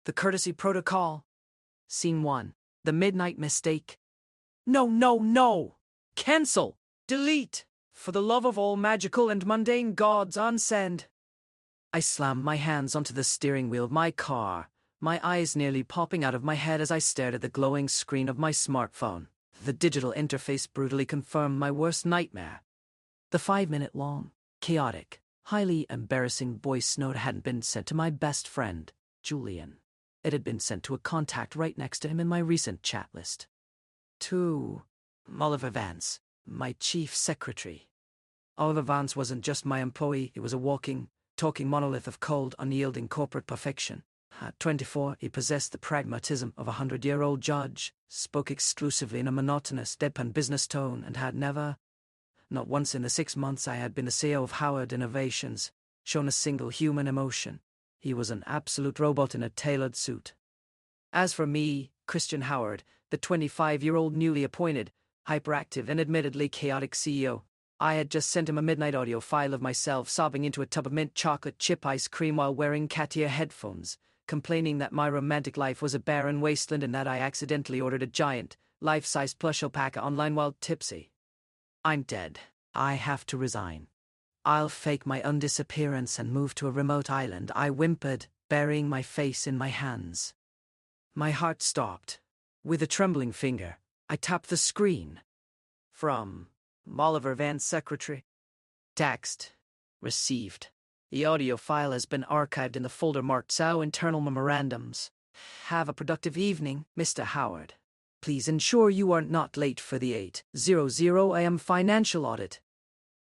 The courtesy protocol. Scene 1. The midnight mistake. No, no, no! Cancel! Delete! For the love of all magical and mundane gods, unsend! I slammed my hands onto the steering wheel of my car, my eyes nearly popping out of my head as I stared at the glowing screen of my smartphone. The digital interface brutally confirmed my worst nightmare. The 5-minute-long, chaotic, highly embarrassing voice note hadn't been sent to my best friend, Julian. It had been sent to a contact right next to him in my recent chat list. To Oliver Vance, my chief secretary. Oliver Vance wasn't just my employee, he was a walking, talking monolith of cold, unyielding corporate perfection. At 24, he possessed the pragmatism of a 100-year-old judge, spoke exclusively in a monotonous, deadpan business tone, and had never, not once in the 6 months I had been the CEO of Howard Innovations, shown a single human emotion. He was an absolute robot in a tailored suit. As for me, Christian Howard, the 25-year-old newly appointed, hyperactive and admittedly chaotic CEO, I had just sent him a midnight audio file of myself sobbing into a tub of mint chocolate chip ice cream while wearing cat ear headphones, complaining that my romantic life was a barren wasteland and that I accidentally ordered a giant, life-sized plush alpaca online while tipsy. I'm dead. I have to resign. I'll fake my undisappearance and move to a remote island, I whimpered, burying my face in my hands. My heart stopped. With a trembling finger, I tapped the screen. From Oliver Vance, secretary. Text. Received. The audio file has been archived in the folder marked SAO Internal Memorandums. Have a productive evening, Mr. Howard. Please ensure you are not late for the 8:00 a.m. financial audit.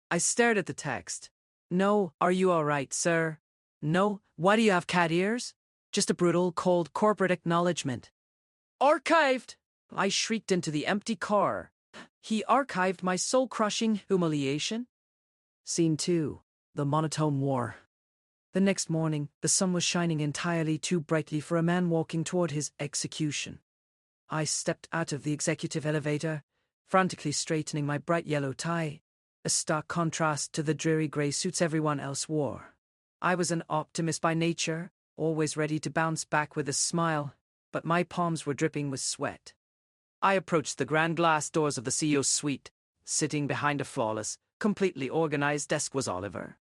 I stared at the text. No, are you all right, sir? No, why do you have cat ears? Just a brutal, cold corporate acknowledgement. Archived! I shrieked into the empty car. He archived my soul-crushing humiliation? Scene 2. The monotone war. The next morning, the sun was shining entirely too brightly for a man walking toward his execution. I stepped out of the executive elevator, frantically straightening my bright yellow tie, a stark contrast to the dreary grey suits everyone else wore. I was an optimist by nature, always ready to bounce back with a smile, but my palms were dripping with sweat. I approached the grand glass doors of the CEO's suite. Sitting behind a flawless, completely organized desk was Oliver.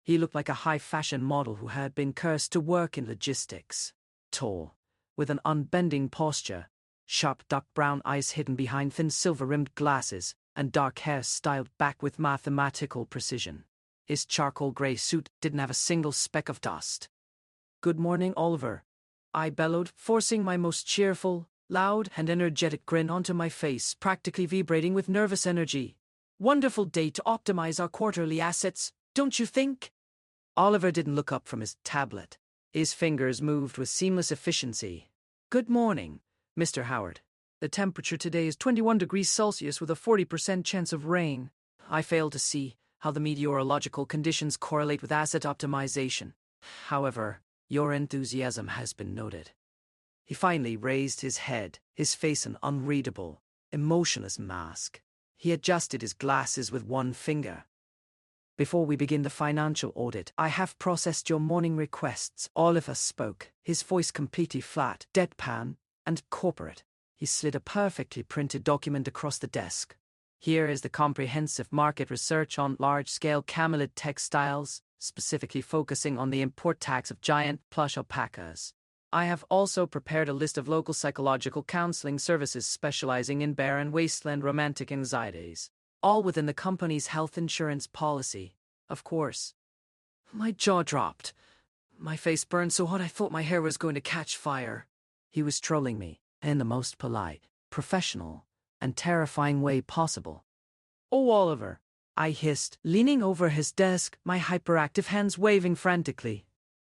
He looked like a high-fashion model who had been cursed to work in logistics. Tall, with an unbending posture, sharp dark brown eyes hidden behind thin silver-rimmed glasses, and dark hair styled back with mathematical precision. His charcoal grey suit didn't have a single speck of dust. Good morning, Oliver, I bellowed, forcing my most cheerful, loud and energetic grin onto my face, practically vibrating with nervous energy. Wonderful day to optimize our quarterly assets, don't you think? Oliver didn't look up from his tablet. His fingers moved with seamless efficiency. Good morning, Mr. Howard. The temperature today is 21 degrees Celsius with a 40% chance of rain. I fail to see how the meteorological conditions correlate with asset optimization. However, your enthusiasm has been noted. He finally raised his head, his face an unreadable, emotionless mask. He adjusted his glasses with one finger. Before we begin the financial audit, I have processed your morning requests. Oliver spoke, his voice completely flat, deadpan, and corporate. He slid a perfectly printed document across the desk. Here is the comprehensive market research on large-scale camelid textiles, specifically focusing on the import tax of giant plush alpacas. I have also prepared a list of local psychological counseling services specializing in barren wasteland romantic anxieties, all within the company's health insurance policy, of course. My jaw dropped. My face burned so hot I thought my hair was going to catch fire. He was trolling me, in the most polite, professional, and terrifying way possible. Oh, Oliver, I hissed, leaning over his desk, my hyperactive hands waving frantically.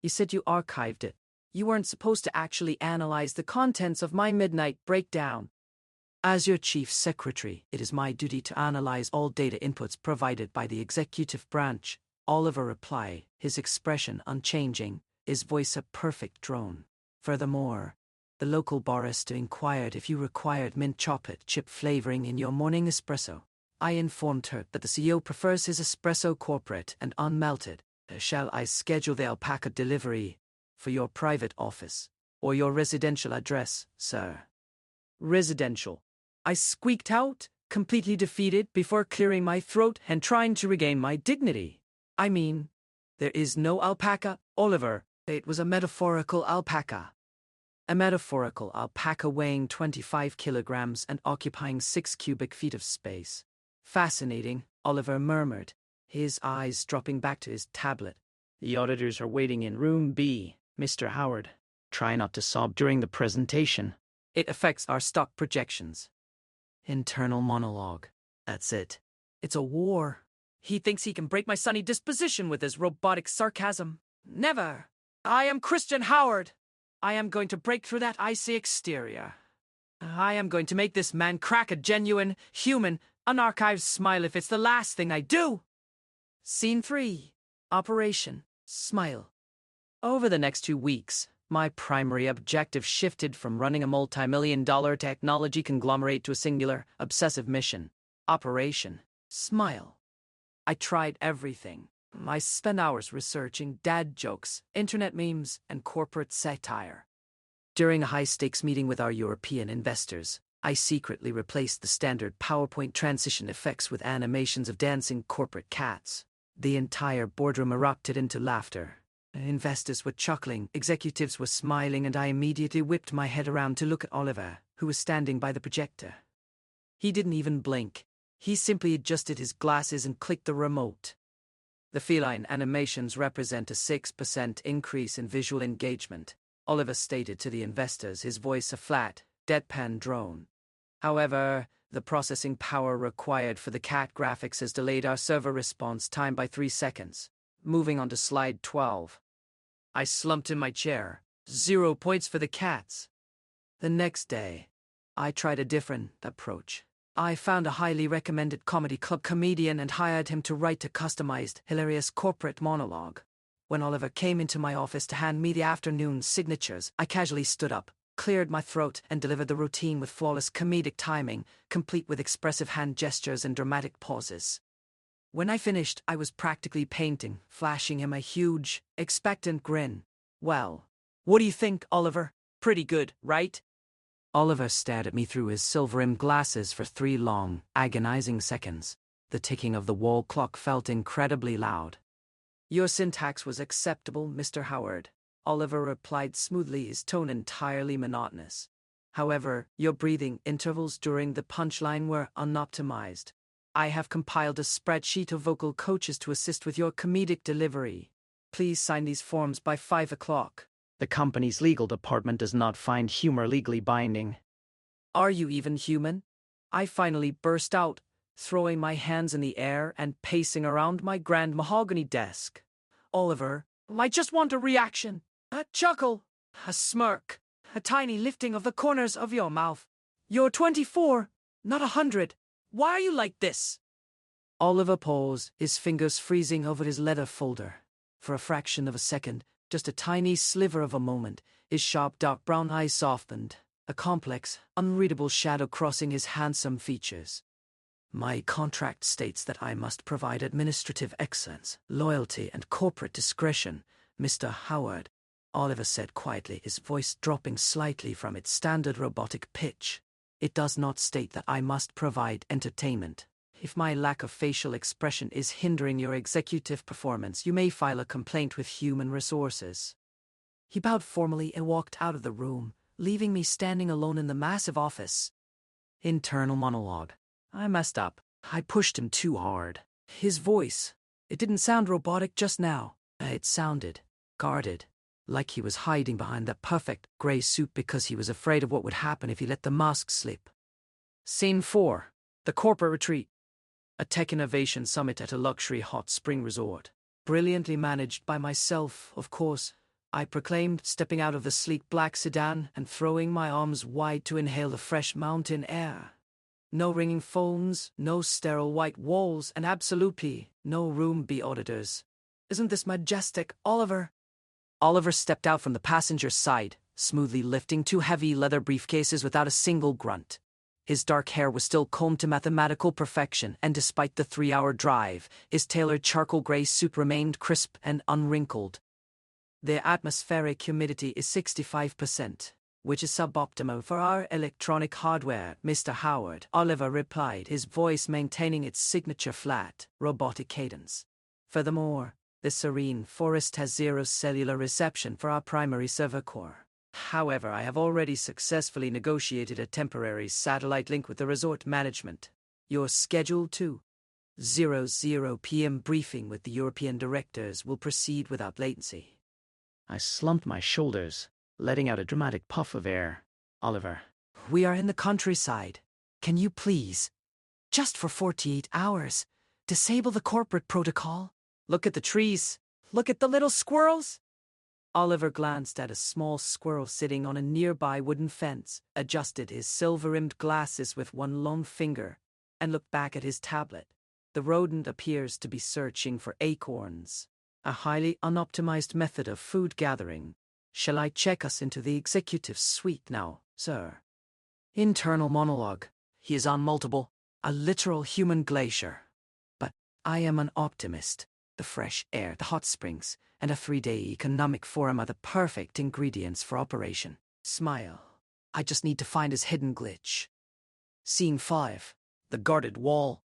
You said you archived it. You weren't supposed to actually analyze the contents of my midnight breakdown. As your chief secretary, it is my duty to analyze all data inputs provided by the executive branch, Oliver replied, his expression unchanging, his voice a perfect drone. Furthermore, the local barista inquired if you required mint chocolate chip flavoring in your morning espresso. I informed her that the CEO prefers his espresso corporate and unmelted. Shall I schedule the alpaca delivery for your private office, or your residential address, sir. Residential. I squeaked out, completely defeated, before clearing my throat and trying to regain my dignity. I mean, there is no alpaca, Oliver. It was a metaphorical alpaca. A metaphorical alpaca weighing 25 kilograms and occupying 6 cubic feet of space. Fascinating, Oliver murmured, his eyes dropping back to his tablet. The auditors are waiting in room B, Mr. Howard. Try not to sob during the presentation. It affects our stock projections. Internal monologue. That's it. It's a war. He thinks he can break my sunny disposition with his robotic sarcasm. Never. I am Christian Howard. I am going to break through that icy exterior. I am going to make this man crack a genuine, human, unarchived smile if it's the last thing I do. Scene 3. Operation Smile. Over the next 2 weeks, my primary objective shifted from running a multi-million-dollar technology conglomerate to a singular, obsessive mission. Operation Smile. I tried everything. I spent hours researching dad jokes, internet memes, and corporate satire. During a high-stakes meeting with our European investors, I secretly replaced the standard PowerPoint transition effects with animations of dancing corporate cats. The entire boardroom erupted into laughter. Investors were chuckling, executives were smiling, and I immediately whipped my head around to look at Oliver, who was standing by the projector. He didn't even blink. He simply adjusted his glasses and clicked the remote. The feline animations represent a 6% increase in visual engagement, Oliver stated to the investors, his voice a flat, deadpan drone. However, the processing power required for the cat graphics has delayed our server response time by 3 seconds. Moving on to slide 12. I slumped in my chair. 0 points for the cats. The next day, I tried a different approach. I found a highly recommended comedy club comedian and hired him to write a customized, hilarious corporate monologue. When Oliver came into my office to hand me the afternoon signatures, I casually stood up, cleared my throat, and delivered the routine with flawless comedic timing, complete with expressive hand gestures and dramatic pauses. When I finished, I was practically painting, flashing him a huge, expectant grin. Well, what do you think, Oliver? Pretty good, right? Oliver stared at me through his silver-rimmed glasses for 3 long, agonizing seconds. The ticking of the wall clock felt incredibly loud. Your syntax was acceptable, Mr. Howard, Oliver replied smoothly, his tone entirely monotonous. However, your breathing intervals during the punchline were unoptimized. I have compiled a spreadsheet of vocal coaches to assist with your comedic delivery. Please sign these forms by 5 o'clock. The company's legal department does not find humor legally binding. Are you even human? I finally burst out, throwing my hands in the air and pacing around my grand mahogany desk. Oliver, I just want a reaction. A chuckle. A smirk. A tiny lifting of the corners of your mouth. You're 24, not 100. Why are you like this? Oliver paused, his fingers freezing over his leather folder. For a fraction of a second, just a tiny sliver of a moment, his sharp dark brown eyes softened, a complex, unreadable shadow crossing his handsome features. My contract states that I must provide administrative excellence, loyalty, and corporate discretion, Mr. Howard, Oliver said quietly, his voice dropping slightly from its standard robotic pitch. It does not state that I must provide entertainment. If my lack of facial expression is hindering your executive performance, you may file a complaint with Human Resources. He bowed formally and walked out of the room, leaving me standing alone in the massive office. Internal monologue. I messed up. I pushed him too hard. His voice, it didn't sound robotic just now. It sounded guarded, like he was hiding behind that perfect gray suit because he was afraid of what would happen if he let the mask slip. Scene 4. The corporate retreat. A tech innovation summit at a luxury hot spring resort. Brilliantly managed by myself, of course, I proclaimed, stepping out of the sleek black sedan and throwing my arms wide to inhale the fresh mountain air. No ringing phones, no sterile white walls, and absolutely no room B auditors. Isn't this majestic, Oliver? Oliver stepped out from the passenger's side, smoothly lifting 2 heavy leather briefcases without a single grunt. His dark hair was still combed to mathematical perfection, and despite the 3-hour drive, his tailored charcoal gray suit remained crisp and unwrinkled. The atmospheric humidity is 65%, which is suboptimal for our electronic hardware, Mr. Howard, Oliver replied, his voice maintaining its signature flat, robotic cadence. Furthermore, the serene forest has zero cellular reception for our primary server core. However, I have already successfully negotiated a temporary satellite link with the resort management. Your scheduled 2:00 p.m. briefing with the European directors will proceed without latency. I slumped my shoulders, letting out a dramatic puff of air. Oliver. We are in the countryside. Can you please, just for 48 hours, disable the corporate protocol? Look at the trees. Look at the little squirrels. Oliver glanced at a small squirrel sitting on a nearby wooden fence, adjusted his silver-rimmed glasses with one long finger, and looked back at his tablet. The rodent appears to be searching for acorns, a highly unoptimized method of food gathering. Shall I check us into the executive suite now, sir? Internal monologue. He is unmultiple, a literal human glacier. But I am an optimist. The fresh air, the hot springs, and a 3-day economic forum are the perfect ingredients for operation. Smile. I just need to find his hidden glitch. Scene 5. The guarded wall.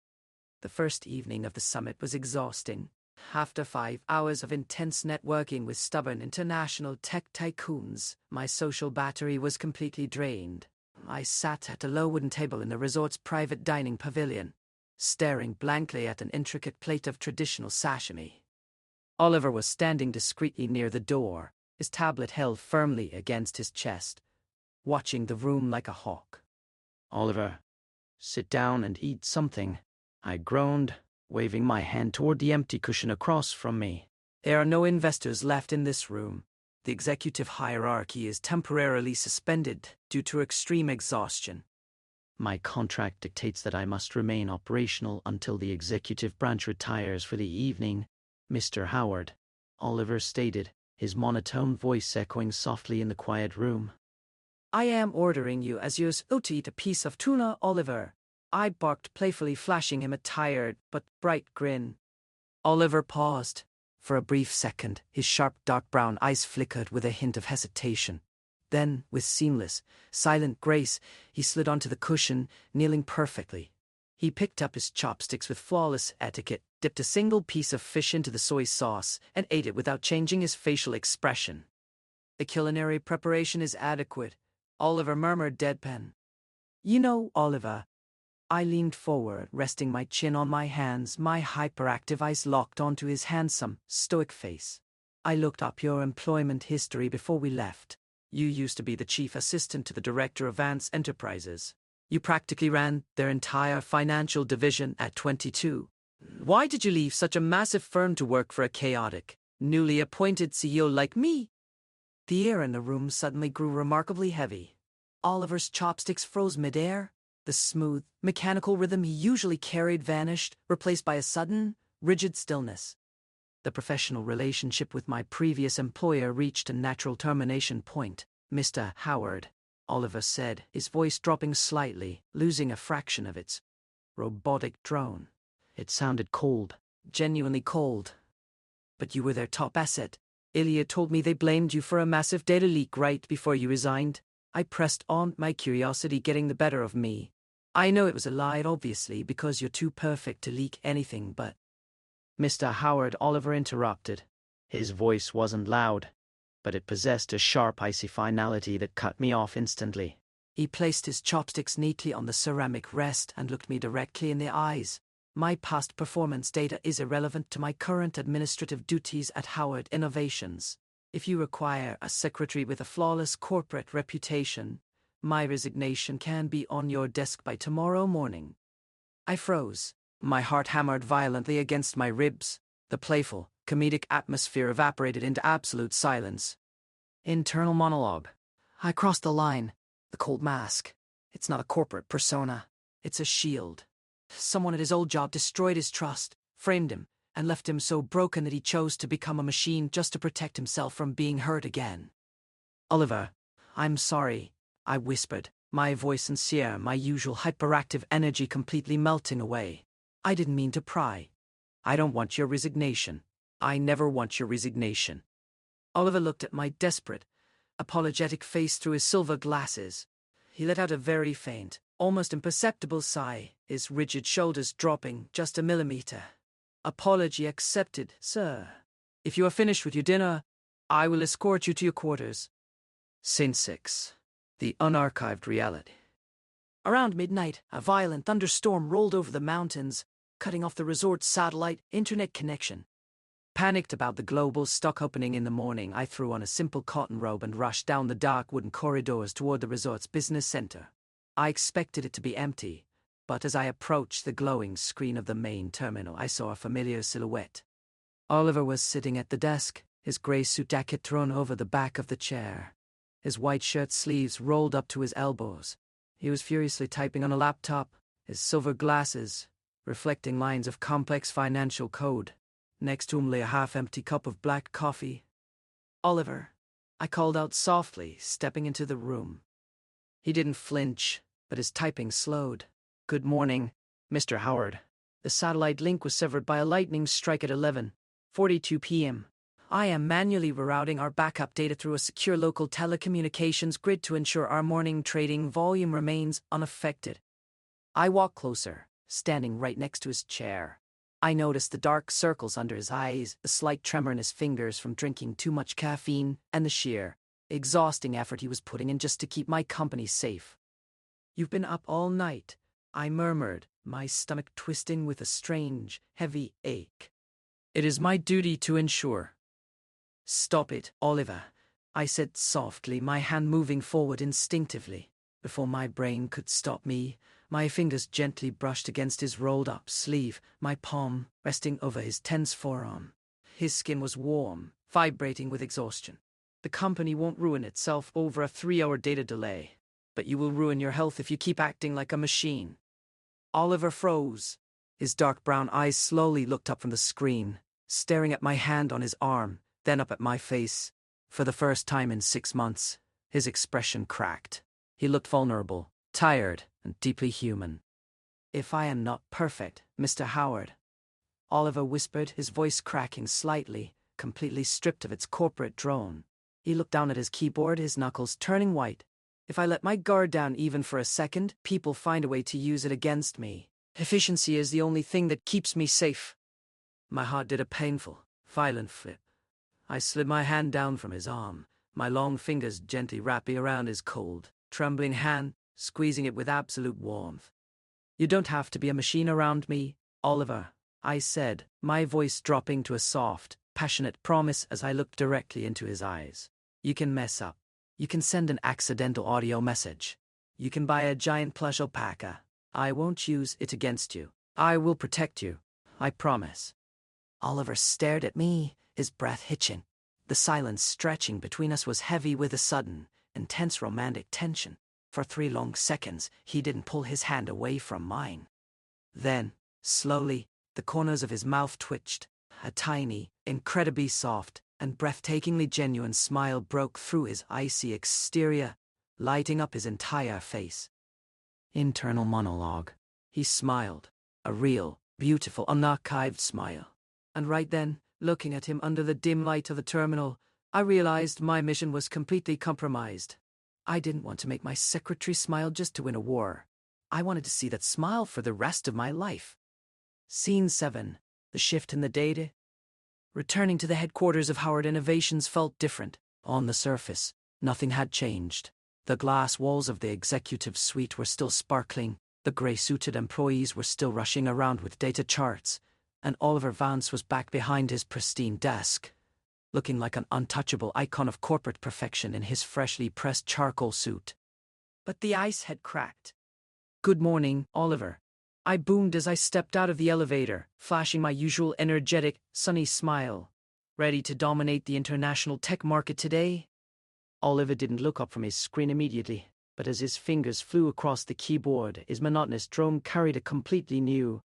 The first evening of the summit was exhausting. After 5 hours of intense networking with stubborn international tech tycoons, my social battery was completely drained. I sat at a low wooden table in the resort's private dining pavilion, staring blankly at an intricate plate of traditional sashimi. Oliver was standing discreetly near the door, his tablet held firmly against his chest, watching the room like a hawk. Oliver, sit down and eat something, I groaned, waving my hand toward the empty cushion across from me. There are no investors left in this room. The executive hierarchy is temporarily suspended due to extreme exhaustion. My contract dictates that I must remain operational until the executive branch retires for the evening, Mr. Howard, Oliver stated, his monotone voice echoing softly in the quiet room. I am ordering you as you to eat a piece of tuna, Oliver. I barked playfully, flashing him a tired but bright grin. Oliver paused. For a brief second, his sharp dark brown eyes flickered with a hint of hesitation. Then, with seamless, silent grace, he slid onto the cushion, kneeling perfectly. He picked up his chopsticks with flawless etiquette, dipped a single piece of fish into the soy sauce, and ate it without changing his facial expression. The culinary preparation is adequate, Oliver murmured deadpan. You know, Oliver. I leaned forward, resting my chin on my hands, my hyperactive eyes locked onto his handsome, stoic face. I looked up your employment history before we left. You used to be the chief assistant to the director of Vance Enterprises. You practically ran their entire financial division at 22. Why did you leave such a massive firm to work for a chaotic, newly appointed CEO like me? The air in the room suddenly grew remarkably heavy. Oliver's chopsticks froze midair. The smooth, mechanical rhythm he usually carried vanished, replaced by a sudden, rigid stillness. The professional relationship with my previous employer reached a natural termination point, Mr. Howard, Oliver said, his voice dropping slightly, losing a fraction of its robotic drone. It sounded cold. Genuinely cold. But you were their top asset. Ilya told me they blamed you for a massive data leak right before you resigned. I pressed on, my curiosity getting the better of me. I know it was a lie, obviously, because you're too perfect to leak anything, but... Mr. Howard, Oliver interrupted. His voice wasn't loud, but it possessed a sharp, icy finality that cut me off instantly. He placed his chopsticks neatly on the ceramic rest and looked me directly in the eyes. My past performance data is irrelevant to my current administrative duties at Howard Innovations. If you require a secretary with a flawless corporate reputation, my resignation can be on your desk by tomorrow morning. I froze. My heart hammered violently against my ribs. The playful, comedic atmosphere evaporated into absolute silence. Internal monologue. I crossed the line. The cold mask. It's not a corporate persona. It's a shield. Someone at his old job destroyed his trust, framed him, and left him so broken that he chose to become a machine just to protect himself from being hurt again. Oliver, I'm sorry, I whispered, my voice sincere, my usual hyperactive energy completely melting away. I didn't mean to pry. I don't want your resignation. I never want your resignation. Oliver looked at my desperate, apologetic face through his silver glasses. He let out a very faint, almost imperceptible sigh, his rigid shoulders dropping just a millimeter. Apology accepted, sir. If you are finished with your dinner, I will escort you to your quarters. Scene 6. The Unarchived Reality. Around midnight, a violent thunderstorm rolled over the mountains, cutting off the resort's satellite internet connection. Panicked about the global stock opening in the morning, I threw on a simple cotton robe and rushed down the dark wooden corridors toward the resort's business center. I expected it to be empty, but as I approached the glowing screen of the main terminal, I saw a familiar silhouette. Oliver was sitting at the desk, his gray suit jacket thrown over the back of the chair, his white shirt sleeves rolled up to his elbows. He was furiously typing on a laptop, his silver glasses reflecting lines of complex financial code. Next to him lay a half-empty cup of black coffee. "Oliver," I called out softly, stepping into the room. He didn't flinch, but his typing slowed. "Good morning, Mr. Howard." The satellite link was severed by a lightning strike at 11:42 p.m. I am manually rerouting our backup data through a secure local telecommunications grid to ensure our morning trading volume remains unaffected. I walked closer, standing right next to his chair. I noticed the dark circles under his eyes, a slight tremor in his fingers from drinking too much caffeine, and the sheer, exhausting effort he was putting in just to keep my company safe. "You've been up all night," I murmured, my stomach twisting with a strange, heavy ache. "It is my duty to ensure." "Stop it, Oliver," I said softly, my hand moving forward instinctively. Before my brain could stop me, my fingers gently brushed against his rolled-up sleeve, my palm resting over his tense forearm. His skin was warm, vibrating with exhaustion. "The company won't ruin itself over a 3-hour data delay, but you will ruin your health if you keep acting like a machine." Oliver froze. His dark brown eyes slowly looked up from the screen, staring at my hand on his arm, then up at my face. For the first time in 6 months, his expression cracked. He looked vulnerable, tired, and deeply human. "If I am not perfect, Mr. Howard," Oliver whispered, his voice cracking slightly, completely stripped of its corporate drone. He looked down at his keyboard, his knuckles turning white. "If I let my guard down even for a second, people find a way to use it against me. Efficiency is the only thing that keeps me safe." My heart did a painful, violent flip. I slid my hand down from his arm, my long fingers gently wrapping around his cold, trembling hand, squeezing it with absolute warmth. "You don't have to be a machine around me, Oliver," I said, my voice dropping to a soft, passionate promise as I looked directly into his eyes. "You can mess up. You can send an accidental audio message. You can buy a giant plush alpaca. I won't use it against you. I will protect you. I promise." Oliver stared at me, his breath hitching. The silence stretching between us was heavy with a sudden, intense romantic tension. For 3 long seconds, he didn't pull his hand away from mine. Then, slowly, the corners of his mouth twitched. A tiny, incredibly soft, and breathtakingly genuine smile broke through his icy exterior, lighting up his entire face. Internal monologue. He smiled. A real, beautiful, unarchived smile. And right then, looking at him under the dim light of the terminal, I realized my mission was completely compromised. I didn't want to make my secretary smile just to win a war. I wanted to see that smile for the rest of my life. Scene 7. The shift in the data. Returning to the headquarters of Howard Innovations felt different. On the surface, nothing had changed. The glass walls of the executive suite were still sparkling, the gray-suited employees were still rushing around with data charts, and Oliver Vance was back behind his pristine desk, looking like an untouchable icon of corporate perfection in his freshly pressed charcoal suit. But the ice had cracked. "Good morning, Oliver," I boomed as I stepped out of the elevator, flashing my usual energetic, sunny smile. "Ready to dominate the international tech market today?" Oliver didn't look up from his screen immediately, but as his fingers flew across the keyboard, his monotonous drone carried a completely new,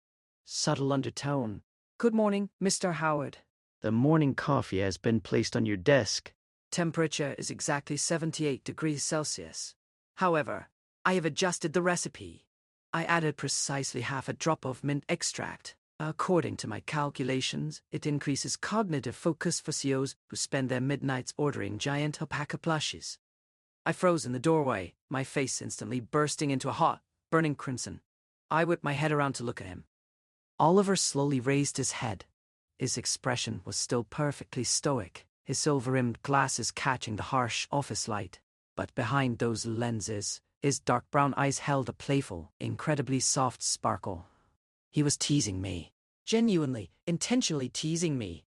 subtle undertone. "Good morning, Mr. Howard." The morning coffee has been placed on your desk. Temperature is exactly 78 degrees Celsius. However, I have adjusted the recipe. I added precisely half a drop of mint extract. According to my calculations, it increases cognitive focus for CEOs who spend their midnights ordering giant alpaca plushies. I froze in the doorway, my face instantly bursting into a hot, burning crimson. I whipped my head around to look at him. Oliver slowly raised his head. His expression was still perfectly stoic, his silver-rimmed glasses catching the harsh office light. But behind those lenses, his dark brown eyes held a playful, incredibly soft sparkle. He was teasing me. Genuinely, intentionally teasing me.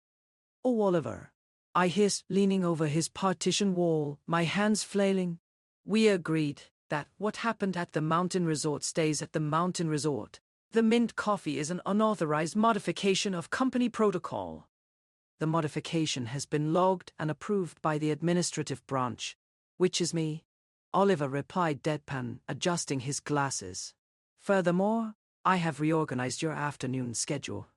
"Oh, Oliver," I hissed, leaning over his partition wall, my hands flailing. "We agreed that what happened at the mountain resort stays at the mountain resort. The mint coffee is an unauthorized modification of company protocol. The modification has been logged and approved by the administrative branch, which is me," Oliver replied deadpan, adjusting his glasses. "Furthermore, I have reorganized your afternoon schedule.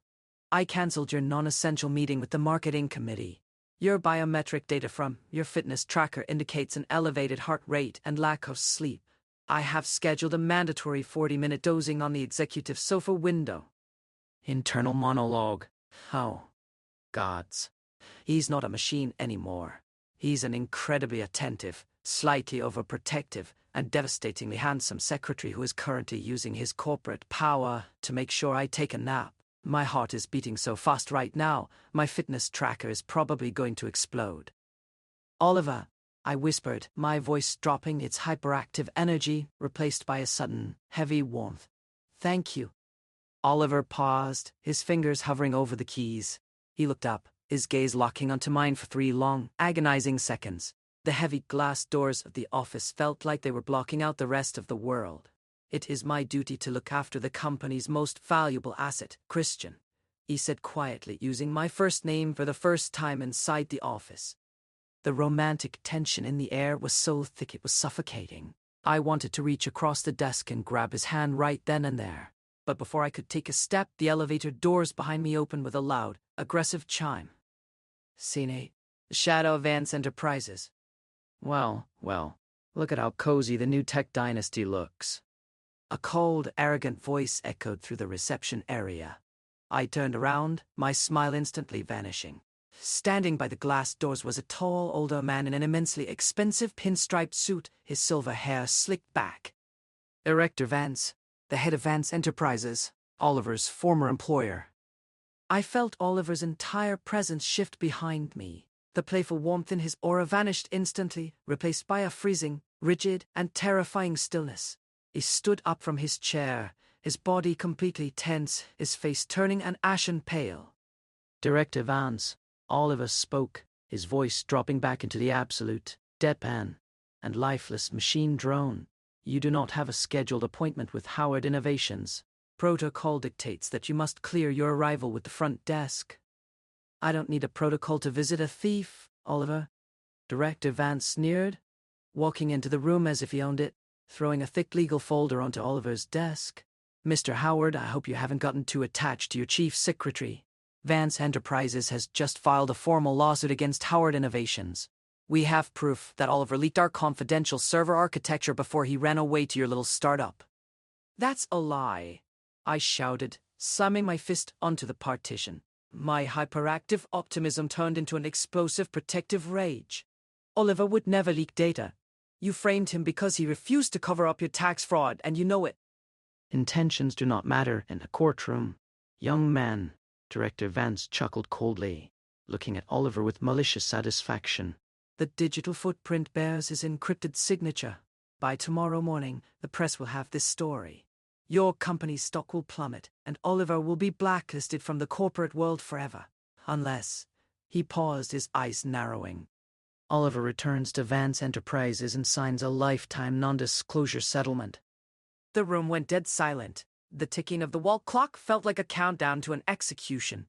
I cancelled your non-essential meeting with the marketing committee. Your biometric data from your fitness tracker indicates an elevated heart rate and lack of sleep. I have scheduled a mandatory 40-minute dozing on the executive sofa window." Internal monologue. Oh, gods. He's not a machine anymore. He's an incredibly attentive, slightly overprotective, and devastatingly handsome secretary who is currently using his corporate power to make sure I take a nap. My heart is beating so fast right now, my fitness tracker is probably going to explode. "Oliver," I whispered, my voice dropping its hyperactive energy, replaced by a sudden, heavy warmth. "Thank you." Oliver paused, his fingers hovering over the keys. He looked up, his gaze locking onto mine for 3 long, agonizing seconds. The heavy glass doors of the office felt like they were blocking out the rest of the world. "It is my duty to look after the company's most valuable asset, Christian," he said quietly, using my first name for the first time inside the office. The romantic tension in the air was so thick it was suffocating. I wanted to reach across the desk and grab his hand right then and there. But before I could take a step, the elevator doors behind me opened with a loud, aggressive chime. "Scene, the shadow of Vance Enterprises." Well, look at how cozy the new tech dynasty looks." A cold, arrogant voice echoed through the reception area. I turned around, my smile instantly vanishing. Standing by the glass doors was a tall, older man in an immensely expensive pinstriped suit, his silver hair slicked back. Director Vance, the head of Vance Enterprises, Oliver's former employer. I felt Oliver's entire presence shift behind me. The playful warmth in his aura vanished instantly, replaced by a freezing, rigid, and terrifying stillness. He stood up from his chair, his body completely tense, his face turning an ashen pale. "Director Vance," Oliver spoke, his voice dropping back into the absolute, deadpan, and lifeless machine drone. "You do not have a scheduled appointment with Howard Innovations. Protocol dictates that you must clear your arrival with the front desk." "I don't need a protocol to visit a thief, Oliver," Director Vance sneered, walking into the room as if he owned it, throwing a thick legal folder onto Oliver's desk. "Mr. Howard, I hope you haven't gotten too attached to your chief secretary. Vance Enterprises has just filed a formal lawsuit against Howard Innovations. We have proof that Oliver leaked our confidential server architecture before he ran away to your little startup." "That's a lie," I shouted, slamming my fist onto the partition. My hyperactive optimism turned into an explosive protective rage. "Oliver would never leak data. You framed him because he refused to cover up your tax fraud, and you know it." "Intentions do not matter in a courtroom, young man," Director Vance chuckled coldly, looking at Oliver with malicious satisfaction. "The digital footprint bears his encrypted signature. By tomorrow morning, the press will have this story. Your company's stock will plummet, and Oliver will be blacklisted from the corporate world forever. Unless," he paused, his eyes narrowing, "Oliver returns to Vance Enterprises and signs a lifetime non-disclosure settlement." The room went dead silent. The ticking of the wall clock felt like a countdown to an execution.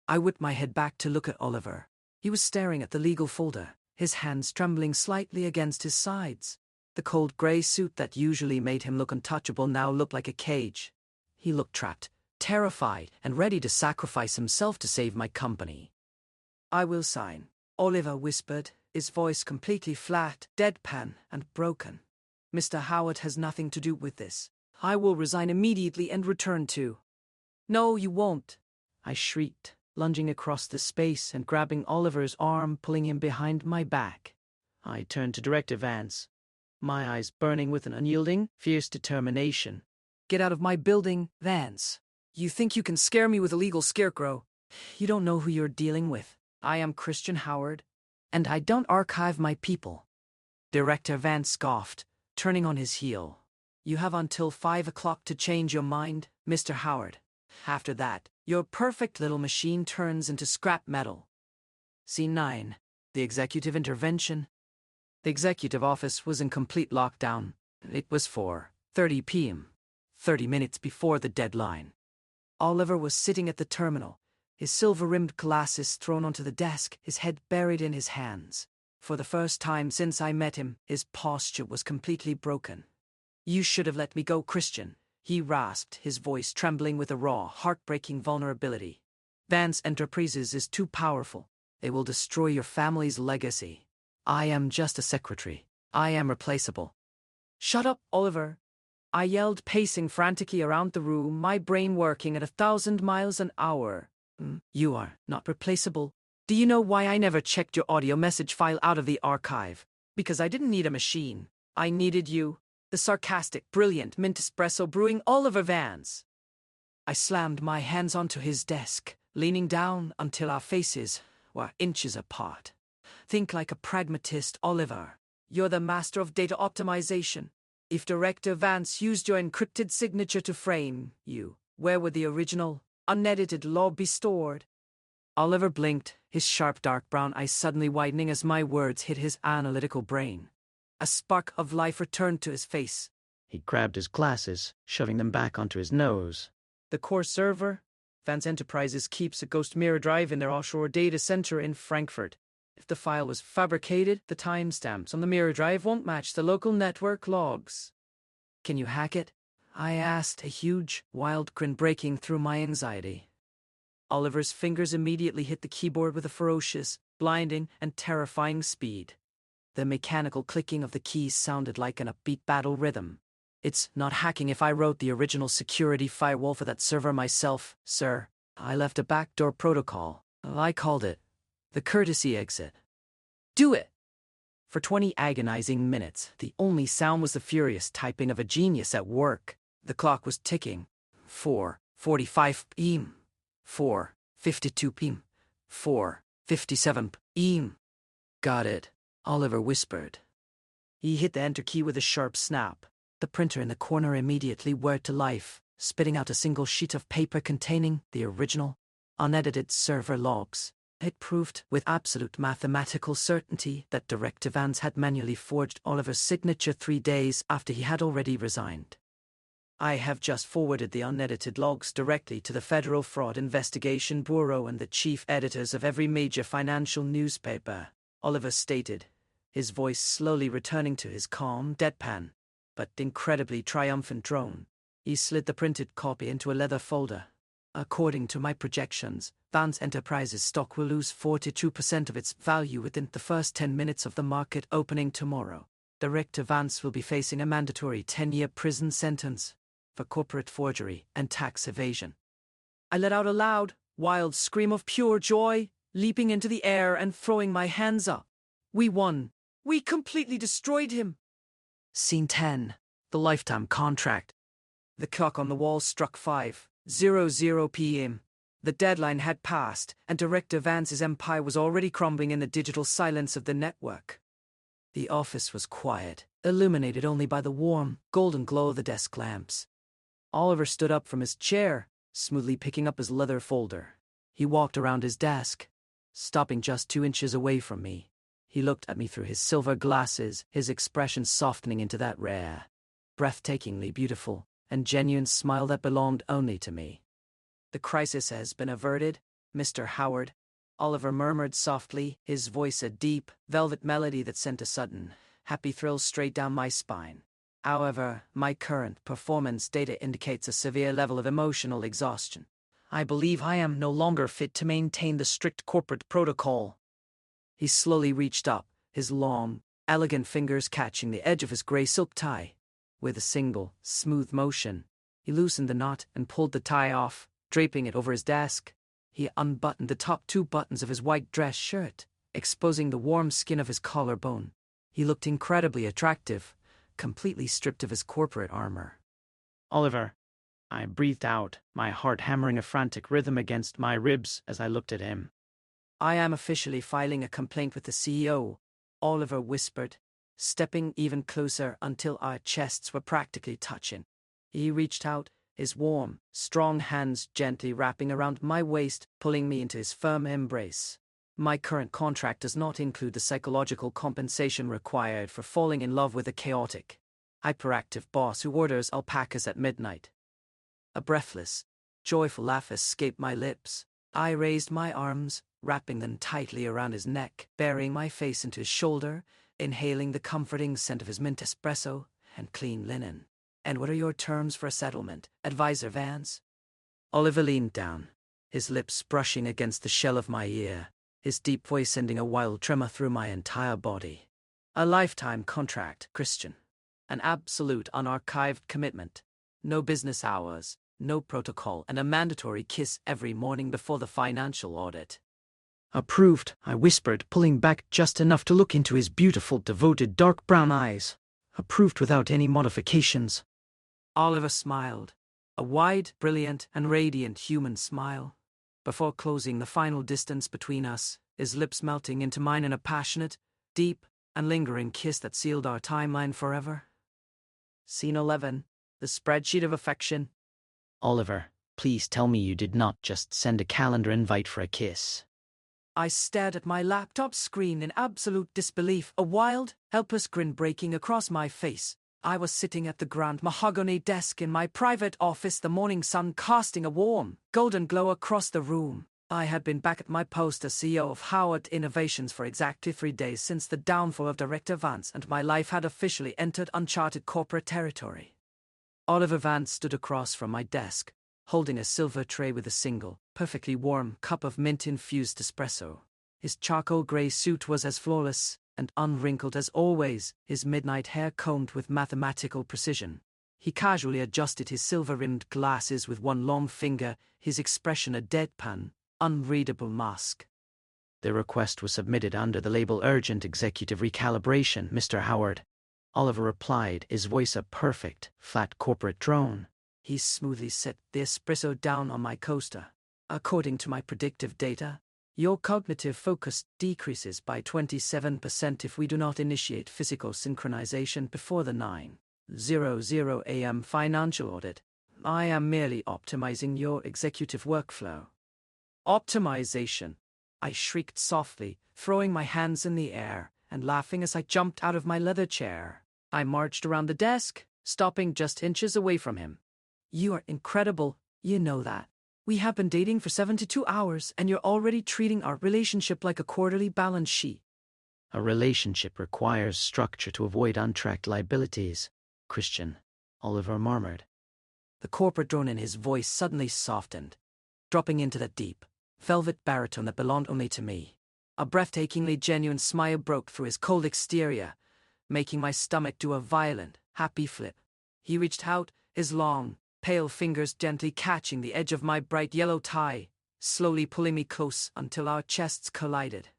I whipped my head back to look at Oliver. He was staring at the legal folder, his hands trembling slightly against his sides. The cold gray suit that usually made him look untouchable now looked like a cage. He looked trapped, terrified, and ready to sacrifice himself to save my company. "I will sign," Oliver whispered, his voice completely flat, deadpan, and broken. "Mr. Howard has nothing to do with this. I will resign immediately and return to..." No, you won't. I shrieked, lunging across the space and grabbing Oliver's arm, pulling him behind my back. I turned to Director Vance, my eyes burning with an unyielding, fierce determination. Get out of my building, Vance. You think you can scare me with a legal scarecrow? You don't know who you're dealing with. I am Christian Howard, and I don't archive my people. Director Vance scoffed, turning on his heel. You have until 5 o'clock to change your mind, Mr. Howard. After that, your perfect little machine turns into scrap metal. Scene 9. The Executive Intervention. The executive office was in complete lockdown. It was 4:30 p.m., 30 minutes before the deadline. Oliver was sitting at the terminal, his silver-rimmed glasses thrown onto the desk, his head buried in his hands. For the first time since I met him, his posture was completely broken. You should have let me go, Christian, he rasped, his voice trembling with a raw, heartbreaking vulnerability. Vance Enterprises is too powerful. They will destroy your family's legacy. I am just a secretary. I am replaceable. Shut up, Oliver, I yelled, pacing frantically around the room, my brain working at 1,000 miles an hour. You are not replaceable. Do you know why I never checked your audio message file out of the archive? Because I didn't need a machine. I needed you, the sarcastic, brilliant, mint espresso brewing Oliver Vance. I slammed my hands onto his desk, leaning down until our faces were inches apart. Think like a pragmatist, Oliver. You're the master of data optimization. If Director Vance used your encrypted signature to frame you, where would the original, unedited log be stored? Oliver blinked, his sharp dark brown eyes suddenly widening as my words hit his analytical brain. A spark of life returned to his face. He grabbed his glasses, shoving them back onto his nose. The core server? Vance Enterprises keeps a ghost mirror drive in their offshore data center in Frankfurt. If the file was fabricated, the timestamps on the mirror drive won't match the local network logs. Can you hack it? I asked, a huge, wild grin breaking through my anxiety. Oliver's fingers immediately hit the keyboard with a ferocious, blinding, and terrifying speed. The mechanical clicking of the keys sounded like an upbeat battle rhythm. It's not hacking if I wrote the original security firewall for that server myself, sir. I left a backdoor protocol. I called it the courtesy exit. Do it! For 20 agonizing minutes, the only sound was the furious typing of a genius at work. The clock was ticking. 4:45 p.m. 4:52 p.m. 4:57 p.m. Got it, Oliver whispered. He hit the enter key with a sharp snap. The printer in the corner immediately whirred to life, spitting out a single sheet of paper containing the original, unedited server logs. It proved with absolute mathematical certainty that Director Vance had manually forged Oliver's signature 3 days after he had already resigned. I have just forwarded the unedited logs directly to the Federal Fraud Investigation Bureau and the chief editors of every major financial newspaper, Oliver stated, his voice slowly returning to his calm, deadpan, but incredibly triumphant drone. He slid the printed copy into a leather folder. According to my projections, Vance Enterprises stock will lose 42% of its value within the first 10 minutes of the market opening tomorrow. Director Vance will be facing a mandatory 10-year prison sentence for corporate forgery and tax evasion. I let out a loud, wild scream of pure joy, leaping into the air and throwing my hands up. We won. We completely destroyed him. Scene 10. The lifetime contract. The clock on the wall struck 5:00 p.m. The deadline had passed, and Director Vance's empire was already crumbling in the digital silence of the network. The office was quiet, illuminated only by the warm, golden glow of the desk lamps. Oliver stood up from his chair, smoothly picking up his leather folder. He walked around his desk, stopping just 2 inches away from me. He looked at me through his silver glasses, his expression softening into that rare, breathtakingly beautiful, and genuine smile that belonged only to me. The crisis has been averted, Mr. Howard, Oliver murmured softly, his voice a deep, velvet melody that sent a sudden, happy thrill straight down my spine. However, my current performance data indicates a severe level of emotional exhaustion. I believe I am no longer fit to maintain the strict corporate protocol. He slowly reached up, his long, elegant fingers catching the edge of his gray silk tie. With a single, smooth motion, he loosened the knot and pulled the tie off, Draping it over his desk, he unbuttoned the top 2 buttons of his white dress shirt, exposing the warm skin of his collarbone. He looked incredibly attractive, completely stripped of his corporate armor. Oliver, I breathed out, my heart hammering a frantic rhythm against my ribs as I looked at him. I am officially filing a complaint with the CEO, Oliver whispered, stepping even closer until our chests were practically touching. He reached out, his warm, strong hands gently wrapping around my waist, pulling me into his firm embrace. My current contract does not include the psychological compensation required for falling in love with a chaotic, hyperactive boss who orders alpacas at midnight. A breathless, joyful laugh escaped my lips. I raised my arms, wrapping them tightly around his neck, burying my face into his shoulder, inhaling the comforting scent of his mint espresso and clean linen. "And what are your terms for a settlement, Advisor Vance?" Oliver leaned down, his lips brushing against the shell of my ear, his deep voice sending a wild tremor through my entire body. "A lifetime contract, Christian. An absolute unarchived commitment. No business hours, no protocol, and a mandatory kiss every morning before the financial audit." Approved, I whispered, pulling back just enough to look into his beautiful, devoted dark brown eyes. Approved without any modifications. Oliver smiled, a wide, brilliant, and radiant human smile. Before closing the final distance between us, his lips melting into mine in a passionate, deep, and lingering kiss that sealed our timeline forever. Scene 11. The spreadsheet of affection. Oliver, please tell me you did not just send a calendar invite for a kiss. I stared at my laptop screen in absolute disbelief, a wild, helpless grin breaking across my face. I was sitting at the grand mahogany desk in my private office, the morning sun casting a warm, golden glow across the room. I had been back at my post as CEO of Howard Innovations for exactly 3 days since the downfall of Director Vance, and my life had officially entered uncharted corporate territory. Oliver Vance stood across from my desk, holding a silver tray with a single, perfectly warm cup of mint-infused espresso. His charcoal grey suit was as flawless and unwrinkled as always, his midnight hair combed with mathematical precision. He casually adjusted his silver-rimmed glasses with one long finger, his expression a deadpan, unreadable mask. The request was submitted under the label Urgent Executive Recalibration, Mr. Howard. Oliver replied, his voice a perfect, flat corporate drone. He smoothly set the espresso down on my coaster. "According to my predictive data, your cognitive focus decreases by 27% if we do not initiate physical synchronization before the 9:00 a.m. financial audit. I am merely optimizing your executive workflow." "Optimization!" I shrieked softly, throwing my hands in the air and laughing as I jumped out of my leather chair. I marched around the desk, stopping just inches away from him. "You are incredible, you know that. We have been dating for 72 hours and you're already treating our relationship like a quarterly balance sheet." A relationship requires structure to avoid untracked liabilities, Christian, Oliver murmured. The corporate drone in his voice suddenly softened, dropping into that deep, velvet baritone that belonged only to me. A breathtakingly genuine smile broke through his cold exterior, making my stomach do a violent, happy flip. He reached out, his long, pale fingers gently catching the edge of my bright yellow tie, slowly pulling me close until our chests collided.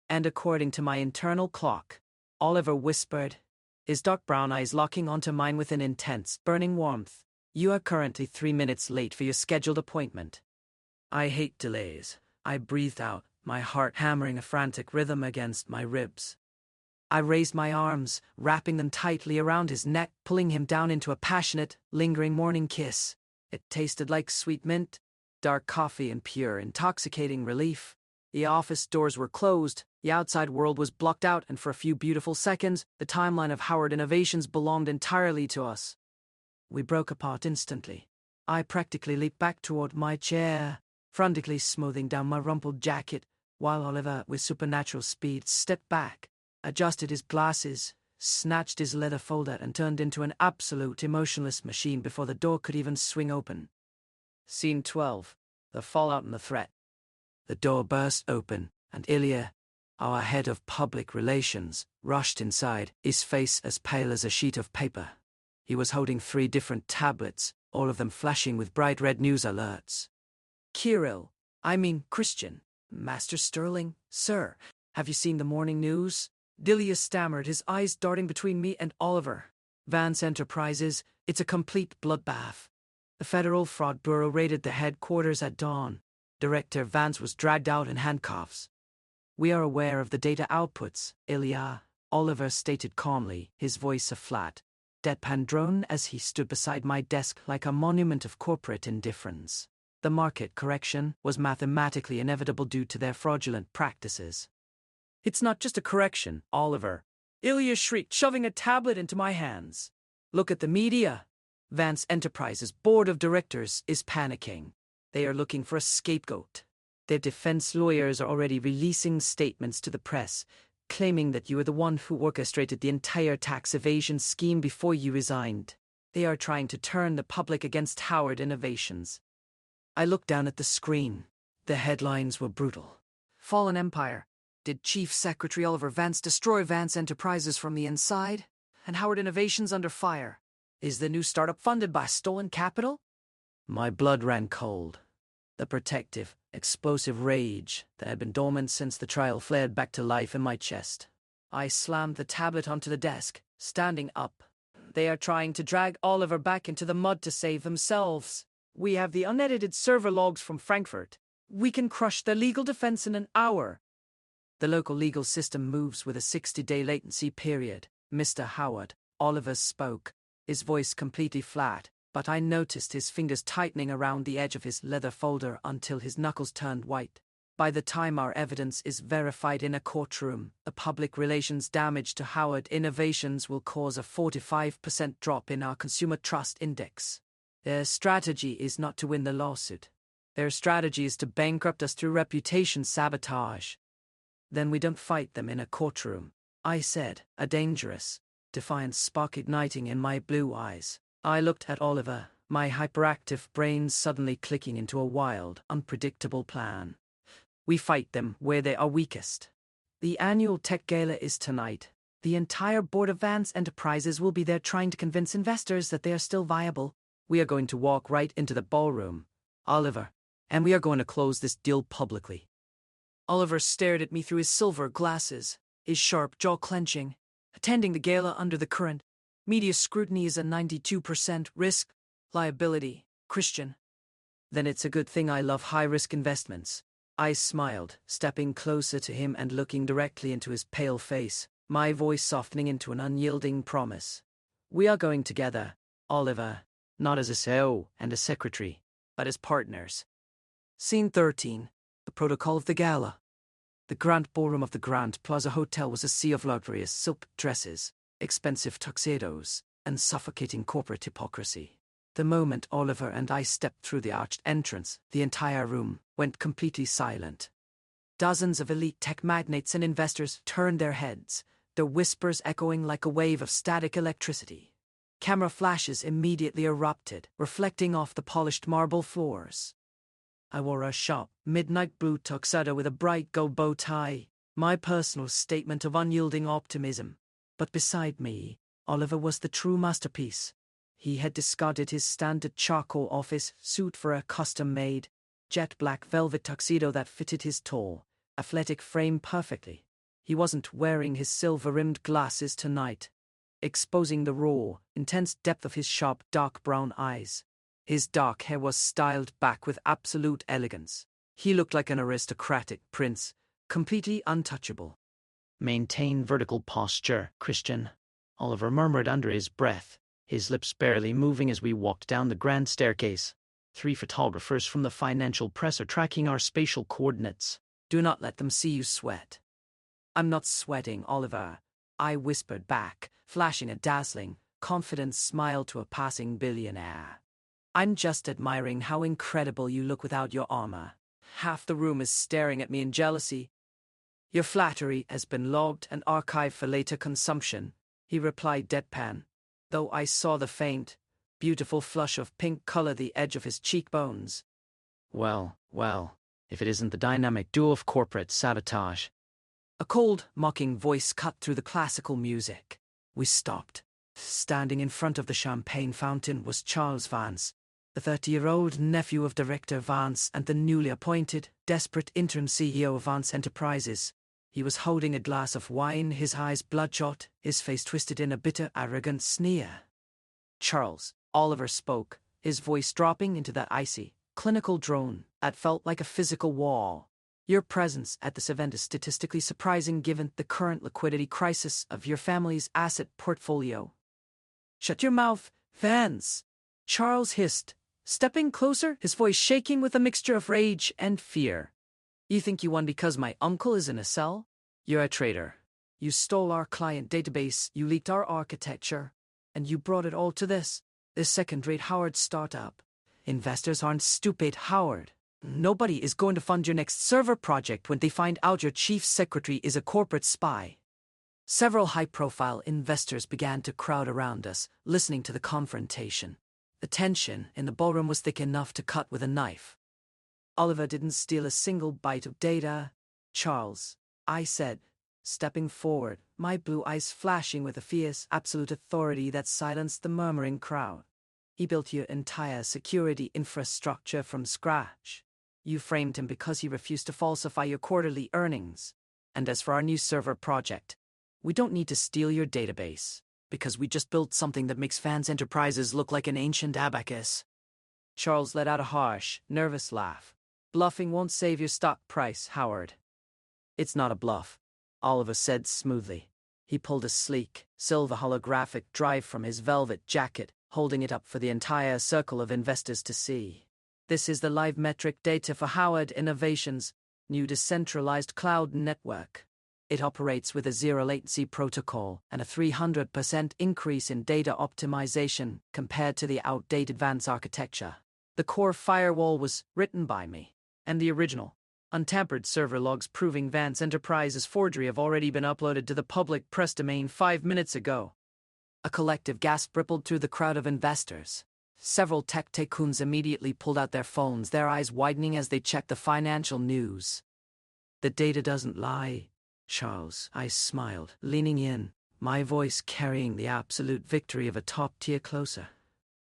"And according to my internal clock," Oliver whispered, his dark brown eyes locking onto mine with an intense, burning warmth, "you are currently 3 minutes late for your scheduled appointment." I hate delays, I breathed out, my heart hammering a frantic rhythm against my ribs. I raised my arms, wrapping them tightly around his neck, pulling him down into a passionate, lingering morning kiss. It tasted like sweet mint, dark coffee, and pure, intoxicating relief. The office doors were closed, the outside world was blocked out, and for a few beautiful seconds, the timeline of Howard Innovations belonged entirely to us. We broke apart instantly. I practically leaped back toward my chair, frantically smoothing down my rumpled jacket, while Oliver, with supernatural speed, stepped back, adjusted his glasses, snatched his leather folder, and turned into an absolute emotionless machine before the door could even swing open. Scene 12. The fallout and the threat. The door burst open, and Ilya, our head of public relations, rushed inside, his face as pale as a sheet of paper. He was holding 3 different tablets, all of them flashing with bright red news alerts. Christian. Master Sterling, sir, have you seen the morning news? Delia stammered, his eyes darting between me and Oliver. Vance Enterprises, it's a complete bloodbath. The Federal Fraud Bureau raided the headquarters at dawn. Director Vance was dragged out in handcuffs. We are aware of the data outputs, Ilya, Oliver stated calmly, his voice a flat, deadpan drone as he stood beside my desk like a monument of corporate indifference. The market correction was mathematically inevitable due to their fraudulent practices. It's not just a correction, Oliver. Ilya shrieked, shoving a tablet into my hands. Look at the media. Vance Enterprises' board of directors is panicking. They are looking for a scapegoat. Their defense lawyers are already releasing statements to the press, claiming that you are the one who orchestrated the entire tax evasion scheme before you resigned. They are trying to turn the public against Howard Innovations. I looked down at the screen. The headlines were brutal. Fallen Empire. Did Chief Secretary Oliver Vance destroy Vance Enterprises from the inside? And Howard Innovations under fire. Is the new startup funded by stolen capital? My blood ran cold. The protective, explosive rage that had been dormant since the trial flared back to life in my chest. I slammed the tablet onto the desk, standing up. They are trying to drag Oliver back into the mud to save themselves. We have the unedited server logs from Frankfurt. We can crush their legal defense in an hour. The local legal system moves with a 60-day latency period. Mr. Howard, Oliver spoke, his voice completely flat, but I noticed his fingers tightening around the edge of his leather folder until his knuckles turned white. By the time our evidence is verified in a courtroom, a public relations damage to Howard Innovations will cause a 45% drop in our consumer trust index. Their strategy is not to win the lawsuit. Their strategy is to bankrupt us through reputation sabotage. Then we don't fight them in a courtroom, I said, a dangerous, defiant spark igniting in my blue eyes. I looked at Oliver, my hyperactive brain suddenly clicking into a wild, unpredictable plan. We fight them where they are weakest. The annual tech gala is tonight. The entire board of Vance Enterprises will be there trying to convince investors that they are still viable. We are going to walk right into the ballroom, Oliver, and we are going to close this deal publicly. Oliver stared at me through his silver glasses, his sharp jaw clenching. Attending the gala under the current media scrutiny is a 92% risk liability, Christian. Then it's a good thing I love high-risk investments. I smiled, stepping closer to him and looking directly into his pale face, my voice softening into an unyielding promise. We are going together, Oliver, not as a CEO and a secretary, but as partners. Scene 13. The protocol of the gala. The grand ballroom of the Grand Plaza Hotel was a sea of luxurious silk dresses, expensive tuxedos, and suffocating corporate hypocrisy. The moment Oliver and I stepped through the arched entrance, the entire room went completely silent. Dozens of elite tech magnates and investors turned their heads, their whispers echoing like a wave of static electricity. Camera flashes immediately erupted, reflecting off the polished marble floors. I wore a sharp, midnight blue tuxedo with a bright gold bow tie, my personal statement of unyielding optimism. But beside me, Oliver was the true masterpiece. He had discarded his standard charcoal office suit for a custom-made, jet-black velvet tuxedo that fitted his tall, athletic frame perfectly. He wasn't wearing his silver-rimmed glasses tonight, exposing the raw, intense depth of his sharp, dark brown eyes. His dark hair was styled back with absolute elegance. He looked like an aristocratic prince, completely untouchable. Maintain vertical posture, Christian, Oliver murmured under his breath, his lips barely moving as we walked down the grand staircase. 3 photographers from the financial press are tracking our spatial coordinates. Do not let them see you sweat. I'm not sweating, Oliver, I whispered back, flashing a dazzling, confident smile to a passing billionaire. I'm just admiring how incredible you look without your armor. Half the room is staring at me in jealousy. Your flattery has been logged and archived for later consumption, he replied deadpan, though I saw the faint, beautiful flush of pink color the edge of his cheekbones. Well, if it isn't the dynamic duo of corporate sabotage. A cold, mocking voice cut through the classical music. We stopped. Standing in front of the champagne fountain was Charles Vance, the 30-year-old nephew of Director Vance and the newly appointed, desperate interim CEO of Vance Enterprises. He was holding a glass of wine, his eyes bloodshot, his face twisted in a bitter, arrogant sneer. Charles, Oliver spoke, his voice dropping into that icy, clinical drone that felt like a physical wall. Your presence at this event is statistically surprising given the current liquidity crisis of your family's asset portfolio. Shut your mouth, Vance, Charles hissed, stepping closer, his voice shaking with a mixture of rage and fear. You think you won because my uncle is in a cell? You're a traitor. You stole our client database, you leaked our architecture, and you brought it all to this second-rate Howard startup. Investors aren't stupid, Howard. Nobody is going to fund your next server project when they find out your chief secretary is a corporate spy. Several high-profile investors began to crowd around us, listening to the confrontation. The tension in the ballroom was thick enough to cut with a knife. Oliver didn't steal a single byte of data. Charles, I said, stepping forward, my blue eyes flashing with a fierce, absolute authority that silenced the murmuring crowd. He built your entire security infrastructure from scratch. You framed him because he refused to falsify your quarterly earnings. And as for our new server project, we don't need to steal your database, because we just built something that makes Vance Enterprises look like an ancient abacus. Charles let out a harsh, nervous laugh. Bluffing won't save your stock price, Howard. It's not a bluff, Oliver said smoothly. He pulled a sleek, silver holographic drive from his velvet jacket, holding it up for the entire circle of investors to see. This is the live metric data for Howard Innovations' new decentralized cloud network. It operates with a zero-latency protocol and a 300% increase in data optimization compared to the outdated Vance architecture. The core firewall was written by me, and the original, untampered server logs proving Vance Enterprises' forgery have already been uploaded to the public press domain 5 minutes ago. A collective gasp rippled through the crowd of investors. Several tech tycoons immediately pulled out their phones, their eyes widening as they checked the financial news. The data doesn't lie, Charles, I smiled, leaning in, my voice carrying the absolute victory of a top-tier closer.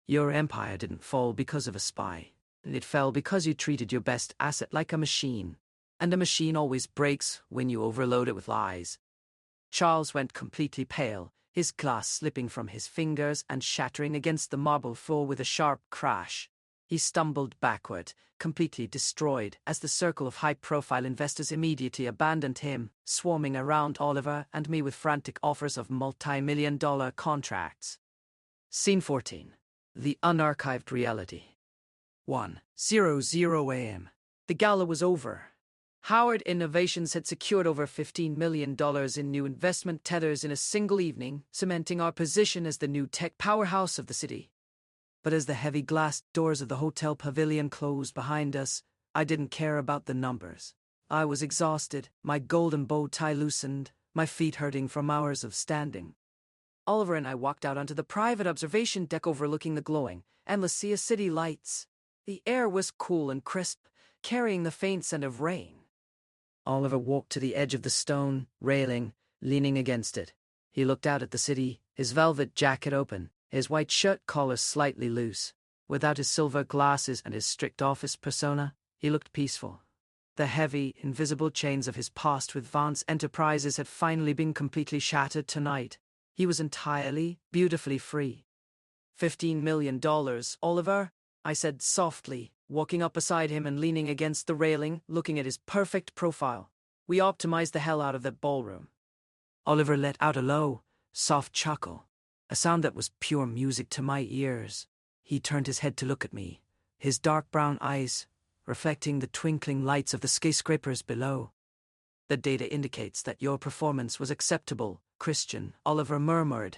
Your empire didn't fall because of a spy. It fell because you treated your best asset like a machine. And a machine always breaks when you overload it with lies. Charles went completely pale, his glass slipping from his fingers and shattering against the marble floor with a sharp crash. He stumbled backward, completely destroyed, as the circle of high-profile investors immediately abandoned him, swarming around Oliver and me with frantic offers of multi-million-dollar contracts. Scene 14. The Unarchived Reality. 1:00 a.m. The gala was over. Howard Innovations had secured over $15 million in new investment tethers in a single evening, cementing our position as the new tech powerhouse of the city. But as the heavy glass doors of the hotel pavilion closed behind us, I didn't care about the numbers. I was exhausted, my golden bow tie loosened, my feet hurting from hours of standing. Oliver and I walked out onto the private observation deck overlooking the glowing, endless sea of city lights. The air was cool and crisp, carrying the faint scent of rain. Oliver walked to the edge of the stone railing, leaning against it. He looked out at the city, his velvet jacket open, his white shirt collar slightly loose. Without his silver glasses and his strict office persona, he looked peaceful. The heavy, invisible chains of his past with Vance Enterprises had finally been completely shattered tonight. He was entirely, beautifully free. $15 million, Oliver, I said softly, walking up beside him and leaning against the railing, looking at his perfect profile. We optimized the hell out of that ballroom. Oliver let out a low, soft chuckle, a sound that was pure music to my ears. He turned his head to look at me, his dark brown eyes reflecting the twinkling lights of the skyscrapers below. The data indicates that your performance was acceptable, Christian, Oliver murmured,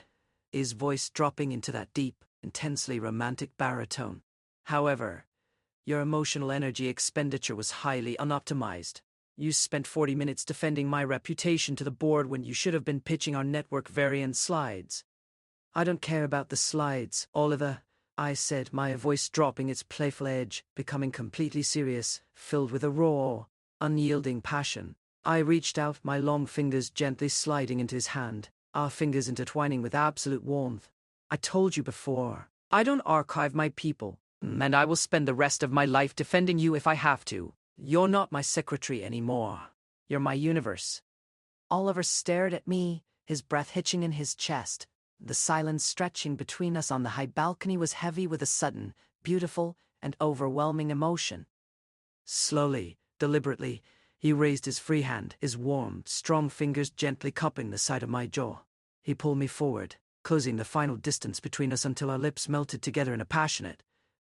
his voice dropping into that deep, intensely romantic baritone. However, your emotional energy expenditure was highly unoptimized. You spent 40 minutes defending my reputation to the board when you should have been pitching our network variant slides. I don't care about the slides, Oliver, I said, my voice dropping its playful edge, becoming completely serious, filled with a raw, unyielding passion. I reached out, my long fingers gently sliding into his hand, our fingers intertwining with absolute warmth. I told you before, I don't archive my people. And I will spend the rest of my life defending you if I have to. You're not my secretary anymore. You're my universe. Oliver stared at me, his breath hitching in his chest. The silence stretching between us on the high balcony was heavy with a sudden, beautiful, and overwhelming emotion. Slowly, deliberately, he raised his free hand, his warm, strong fingers gently cupping the side of my jaw. He pulled me forward, closing the final distance between us until our lips melted together in a passionate,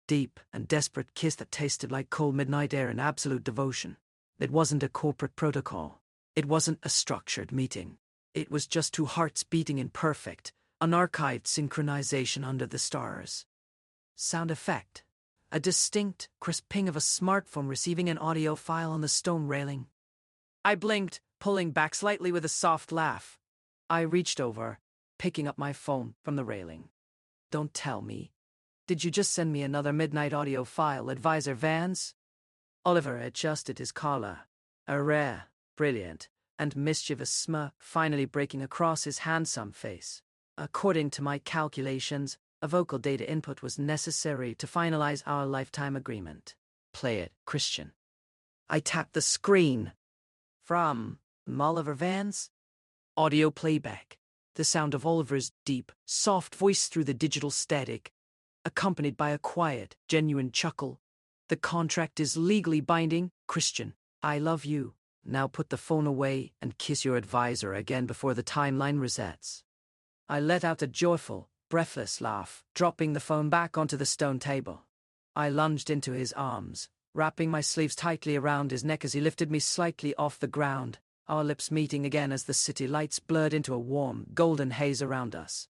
deep, and desperate kiss that tasted like cold midnight air and absolute devotion. It wasn't a corporate protocol. It wasn't a structured meeting. It was just two hearts beating in perfect, unarchived synchronization under the stars. Sound effect. A distinct, crisp ping of a smartphone receiving an audio file on the stone railing. I blinked, pulling back slightly with a soft laugh. I reached over, picking up my phone from the railing. Don't tell me. Did you just send me another midnight audio file, Advisor Vance? Oliver adjusted his collar. A rare, brilliant, and mischievous smirk finally breaking across his handsome face. According to my calculations, a vocal data input was necessary to finalize our lifetime agreement. Play it, Christian. I tapped the screen. From Oliver Vance? Audio playback. The sound of Oliver's deep, soft voice through the digital static, accompanied by a quiet, genuine chuckle. The contract is legally binding, Christian. I love you. Now put the phone away and kiss your advisor again before the timeline resets. I let out a joyful, breathless laugh, dropping the phone back onto the stone table. I lunged into his arms, wrapping my sleeves tightly around his neck as he lifted me slightly off the ground, our lips meeting again as the city lights blurred into a warm, golden haze around us.